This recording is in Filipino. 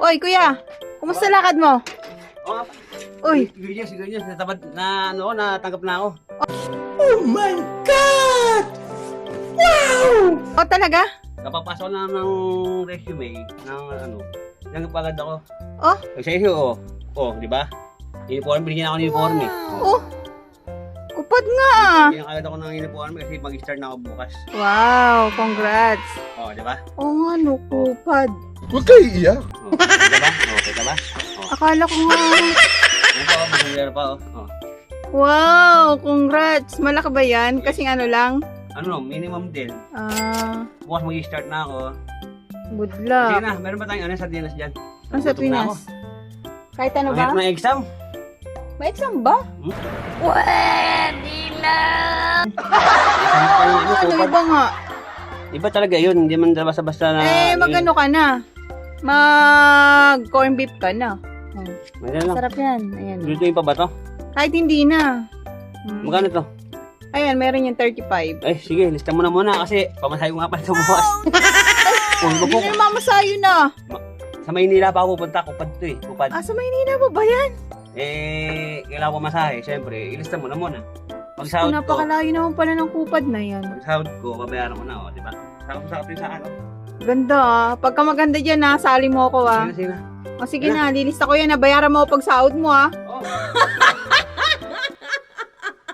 Oy, kuya. Kumusta lakad mo? Oh, Uy. siguro niya, natabad na ano, natanggap na ako. Oh my God! Wow! O talaga? Kapapasok na ng resume ng ano, tanggap agad ako. Oh? Sa iyo, di ba? Uniform, binigyan ako ng uniform eh. Oh. Kupad nga. Binigyan agad ako ng uniform kasi mag-start na ako bukas. Wow, congrats. Di ba? Oo nga, no, kupad. Huwag kayo iiyak. Kita ba? Kita ba? Akala ko nga. Ano pa, magandang pa Wow, congrats. Malaki ba yan? Kasing ano lang? Ano, minimum din. Bukas Bukas mag-start na ako. good Sige luck. na, meron ba tayong ano, sardinas dyan? Ang sa Gutom na ako. Pinas? Kahit ano Ang ba? hirap ng exam. May exam ba? Pwede lang. Exam pa yung ano, Ano, kupad. iba nga. Iba talaga yun, hindi man basta-basta na... Magano ka na. Mag corn beef ka na. Maganda lang. Sarap yan. Ayan. Lutuin pa ba to? Kahit hindi na. Magkano to? Ayan, meron yung 35. Ay, sige, lista mo na muna kasi pamasahe ko nga pala sa bukas. Hindi na mamasayo na. Sa Maynila pa ako pupunta, kupad to eh, kupad. Sa Maynila ba ba yan? Kailangan ko pamasahe, syempre, ilista mo na muna. Pag Kung sahod ko, napakalayo naman pala ng kupad na yan. pag sahod ko, babayaran ko na, di ba? Sakap yung sa ano. Ganda Pagka maganda dyan sali mo ako Sige na. O sige na, lilista ko yan bayaran mo pag sahod mo Oh.